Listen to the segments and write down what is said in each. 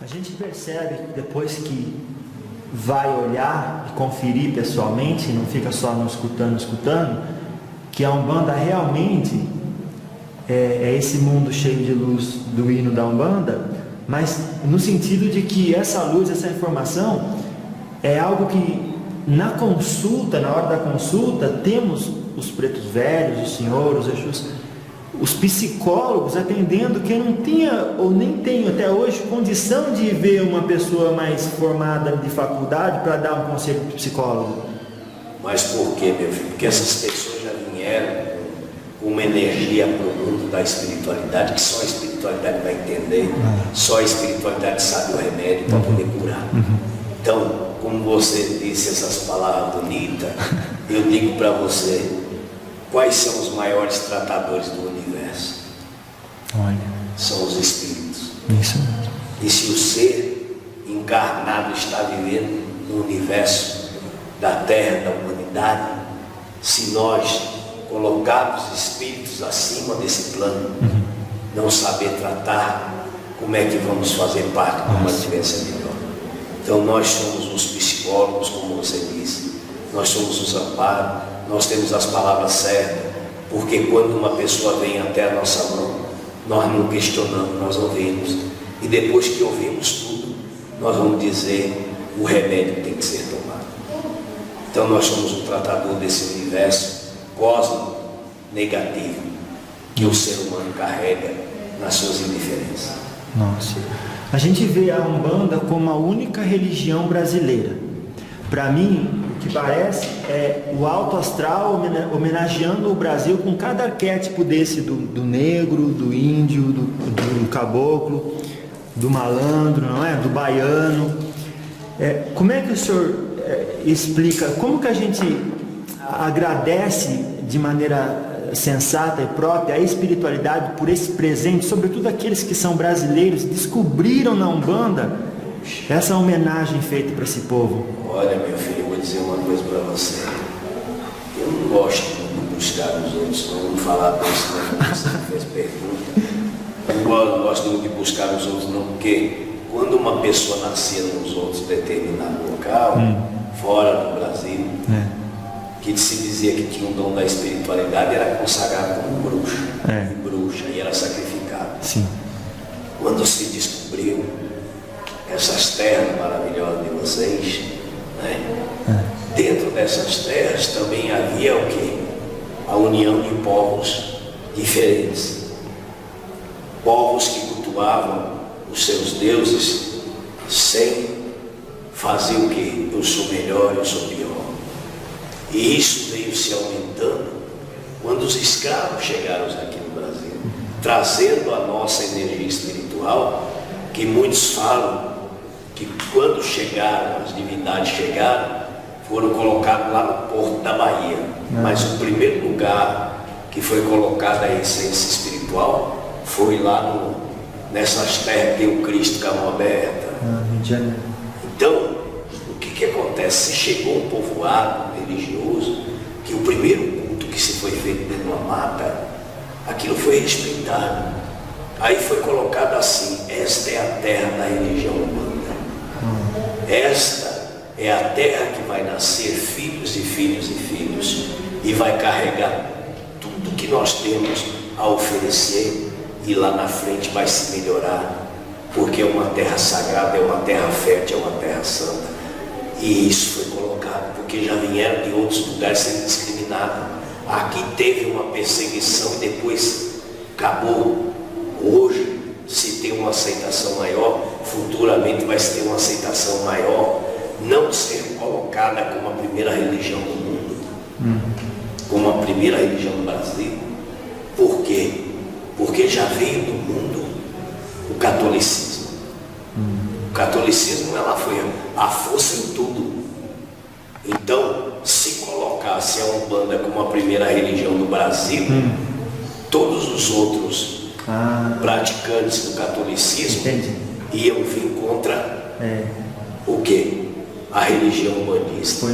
A gente percebe que depois que vai olhar e conferir pessoalmente, não fica só no escutando, que a Umbanda realmente é esse mundo cheio de luz do hino da Umbanda, mas no sentido de que essa luz, essa informação é algo que na consulta, na hora da consulta, temos os pretos velhos, os senhores, os Exus, os psicólogos atendendo que eu não tinha ou nem tenho até hoje condição de ver uma pessoa mais formada de faculdade para dar um conselho de psicólogo. Mas por quê, meu filho? Porque essas pessoas já vieram com uma energia para o mundo da espiritualidade que só a espiritualidade vai entender, só a espiritualidade sabe o remédio para poder curar. Então, como você disse essas palavras bonitas, eu digo para você, quais são os maiores tratadores do universo? Olha. São os espíritos. Isso mesmo. E se o ser encarnado está vivendo no universo da Terra, da humanidade, se nós colocarmos espíritos acima desse plano, não saber tratar, como é que vamos fazer parte de uma vivência melhor? Então nós somos os psicólogos, como você disse, nós somos os amparos, nós temos as palavras certas, porque quando uma pessoa vem até a nossa mão, nós não questionamos, nós ouvimos, e depois que ouvimos tudo, nós vamos dizer o remédio que tem que ser tomado. Então nós somos o tratador desse universo cósmico negativo que o ser humano carrega nas suas indiferenças. Nossa, a gente vê a Umbanda como a única religião brasileira. Para mim, o que parece é o alto astral homenageando o Brasil com cada arquétipo desse, do negro, do índio, do caboclo, do malandro, não é? Do baiano. Como é que o senhor explica, como que a gente agradece de maneira sensata e própria a espiritualidade por esse presente, sobretudo aqueles que são brasileiros, descobriram na Umbanda essa homenagem feita para esse povo? Olha, meu filho, eu vou dizer uma coisa para você. Eu não gosto de buscar nos outros, não vamos falar disso, não, você fez pergunta. Eu não gosto muito de buscar nos outros, não, porque quando uma pessoa nascia nos outros determinado local, fora do Brasil, que se dizia que tinha um dom da espiritualidade, era consagrado como bruxo, bruxa, e era sacrificado. Sim. Quando se descobriu essas terras maravilhosas de vocês, né? Dentro dessas terras também havia o quê? A união de povos diferentes, povos que cultuavam os seus deuses sem fazer o quê? Eu sou melhor, eu sou pior. E isso veio se aumentando quando os escravos chegaram aqui no Brasil, trazendo a nossa energia espiritual, que muitos falam que quando chegaram, as divindades chegaram, foram colocados lá no porto da Bahia. Mas o primeiro lugar que foi colocada a essência espiritual foi lá nessas terras que tem o Cristo com a mão aberta. Então, o que acontece? Se chegou um povoado religioso, que o primeiro culto que se foi feito dentro de uma mata, aquilo foi respeitado. Aí foi colocado assim: esta é a terra da religião humana. Esta é a terra que vai nascer filhos e filhos e filhos, e vai carregar tudo que nós temos a oferecer, e lá na frente vai se melhorar, porque é uma terra sagrada, é uma terra fértil, é uma terra santa. E isso foi colocado, porque já vieram de outros lugares sendo discriminados. Aqui teve uma perseguição e depois acabou. Hoje se tem uma aceitação maior, futuramente vai se ter uma aceitação maior, não ser colocada como a primeira religião do mundo, como a primeira religião do Brasil. Por quê? Porque já veio do mundo o catolicismo. O catolicismo, ela foi a força em tudo. Então, se colocasse a Umbanda como a primeira religião do Brasil, todos os outros praticantes do catolicismo iam vir contra o quê? A religião umbandista.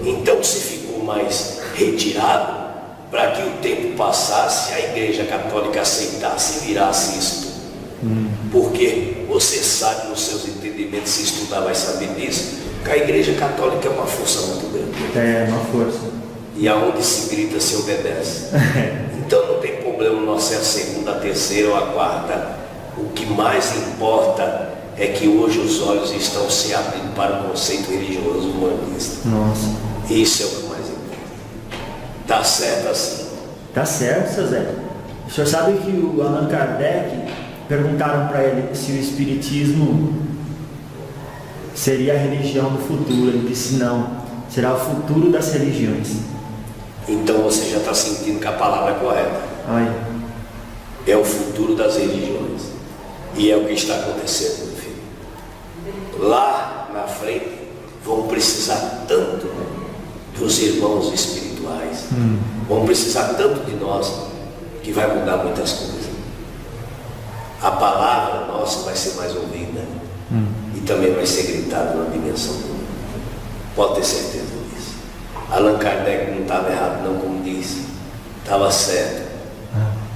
Então se ficou mais retirado, para que o tempo passasse, a Igreja Católica aceitasse e virasse isto. Porque você sabe nos seus entendimento, se estudar vai saber disso, que a Igreja Católica é uma força muito grande. É, uma força. E aonde se grita, se obedece. Então não tem problema nós ser a segunda, a terceira ou a quarta. O que mais importa é que hoje os olhos estão se abrindo para o conceito religioso humanista. Nossa. Isso é o que mais importa. Tá certo assim? Tá certo, seu Zé. O senhor sabe que o Allan Kardec, perguntaram para ele se o Espiritismo seria a religião do futuro. Ele disse não, será o futuro das religiões. Então você já está sentindo que a palavra é correta. Ai. É o futuro das religiões. E é o que está acontecendo, meu filho. Lá na frente vão precisar tanto dos irmãos espirituais. Vão precisar tanto de nós que vai mudar muitas coisas. A palavra nossa vai ser mais ouvida e também vai ser gritada na dimensão do mundo. Pode ter certeza disso. Allan Kardec não estava errado não, como disse. Estava certo.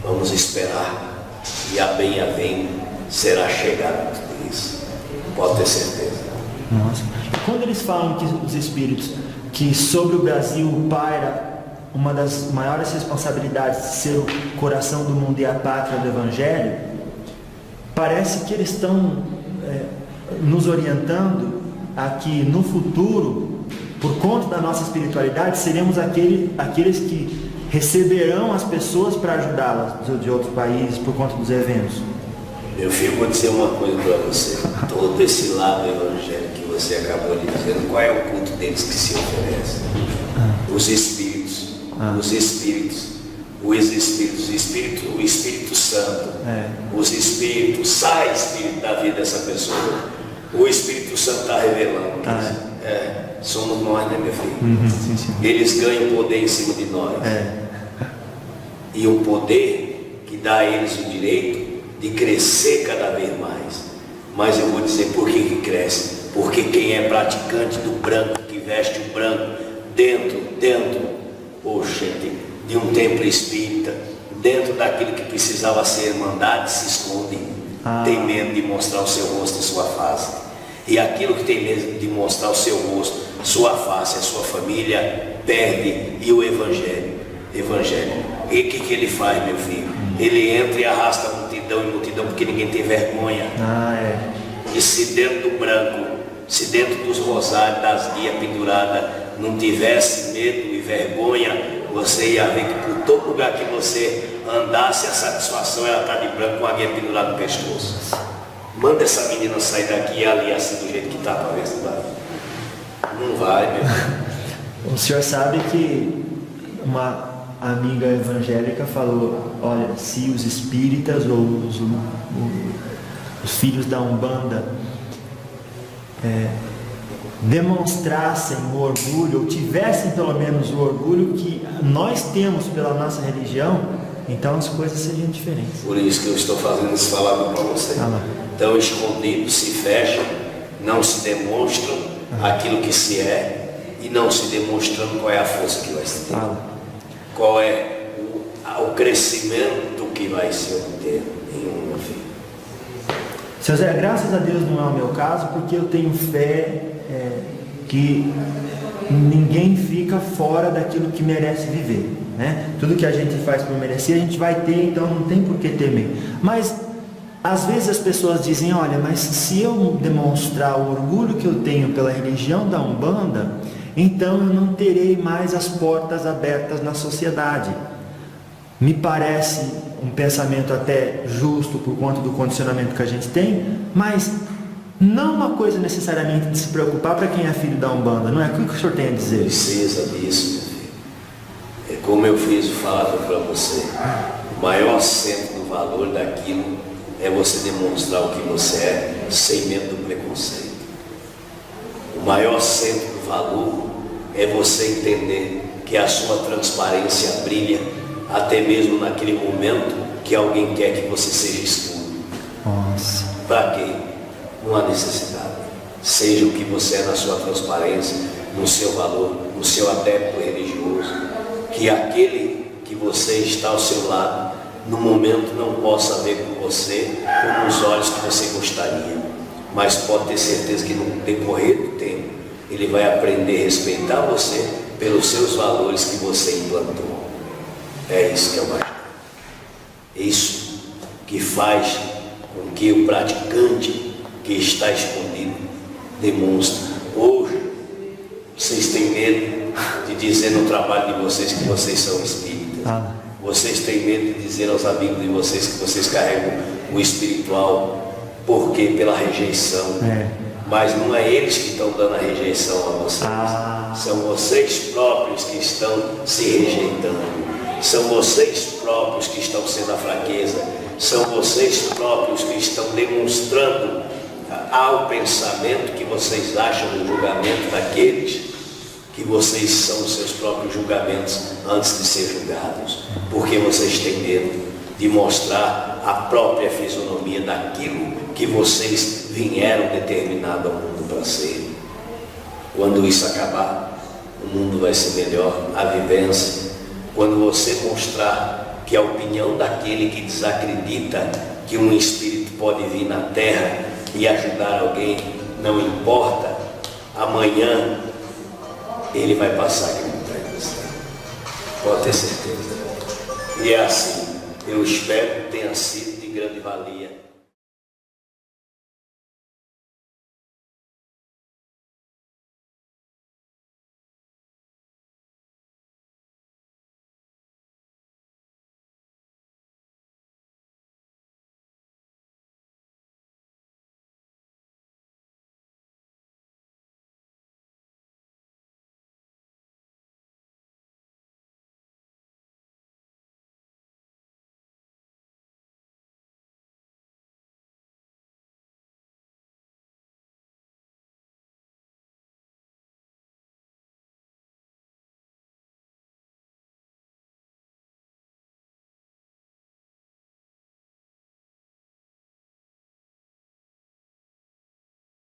Vamos esperar e a bem será chegado tudo isso. Pode ter certeza. Nossa. Quando eles falam que os espíritos, que sobre o Brasil paira uma das maiores responsabilidades de ser o coração do mundo e a pátria do Evangelho, parece que eles estão nos orientando a que no futuro, por conta da nossa espiritualidade, seremos aqueles que receberão as pessoas para ajudá-las de outros países por conta dos eventos. Meu filho, vou dizer uma coisa para você. Todo esse lado evangélico que você acabou de dizer, qual é o culto deles que se oferece? Os espíritos. Os espíritos. O Espírito Santo. Os espíritos. Sai espírito da vida dessa pessoa. O Espírito Santo está revelando. Somos nós, né, meu filho? Sim. Eles ganham poder em cima de nós. E o poder que dá a eles o direito de crescer cada vez mais. Mas eu vou dizer por que cresce. Porque quem é praticante do branco, que veste o branco, dentro, de um templo espírita, dentro daquilo que precisava ser irmandade, se esconde. Tem medo de mostrar o seu rosto e sua face. E aquilo que tem medo de mostrar o seu rosto, sua face, a sua família, perde. E o Evangelho? E o que ele faz, meu filho? Ele entra e arrasta multidão, porque ninguém tem vergonha. E se dentro do branco, se dentro dos rosários, das guias penduradas, não tivesse medo e vergonha, você ia ver que por todo lugar que você andasse, a satisfação era estar de branco com a guia pendurada no pescoço. Manda essa menina sair daqui e ali assim do jeito que está, para ver se vai. Não vai, meu filho. O senhor sabe que uma amiga evangélica falou, olha, se os espíritas ou os filhos da Umbanda demonstrassem o orgulho, ou tivessem pelo menos o orgulho que nós temos pela nossa religião, então as coisas seriam diferentes. Por isso que eu estou fazendo esse falado para você. Então escondidos se fecham, não se demonstram aquilo que se é, e não se demonstrando qual é a força que vai se ter. Qual é o crescimento que vai se obter em uma vida. Seu Zé, graças a Deus não é o meu caso, porque eu tenho fé que ninguém fica fora daquilo que merece viver, né? Tudo que a gente faz por merecer, a gente vai ter, então não tem por que temer. Mas às vezes as pessoas dizem, olha, mas se eu demonstrar o orgulho que eu tenho pela religião da Umbanda, então eu não terei mais as portas abertas na sociedade. Me parece um pensamento até justo por conta do condicionamento que a gente tem, mas não uma coisa necessariamente de se preocupar para quem é filho da Umbanda, não é? O que o senhor tem a dizer? Precisa disso, meu filho. É como eu fiz falado para você, o maior centro do valor daquilo é você demonstrar o que você é, sem medo do preconceito. O maior centro do valor é você entender que a sua transparência brilha até mesmo naquele momento que alguém quer que você seja escuro. Nossa. Para quê? Não há necessidade. Seja o que você é na sua transparência, no seu valor, no seu adepto religioso, que aquele que você está ao seu lado, no momento não possa ver com você como os olhos que você gostaria. mas pode ter certeza que no decorrer do tempo ele vai aprender a respeitar você pelos seus valores que você implantou. É isso que é o mais. Isso que faz com que o praticante que está escondido demonstre. Hoje vocês têm medo de dizer no trabalho de vocês que vocês são espíritas. Vocês têm medo de dizer aos amigos de vocês que vocês carregam o espiritual. Por quê? Pela rejeição. Mas não é eles que estão dando a rejeição a vocês. São vocês próprios que estão se rejeitando. São vocês próprios que estão sendo a fraqueza. São vocês próprios que estão demonstrando ao pensamento que vocês acham do julgamento daqueles que vocês são os seus próprios julgamentos antes de ser julgados. Porque vocês têm medo de mostrar a própria fisionomia daquilo que vocês vieram determinado ao mundo para ser. Quando isso acabar, o mundo vai ser melhor, a vivência. Quando você mostrar que a opinião daquele que desacredita que um espírito pode vir na Terra e ajudar alguém, não importa, amanhã ele vai passar aqui por trás de você. Pode ter certeza. E é assim, eu espero que tenha sido de grande valia.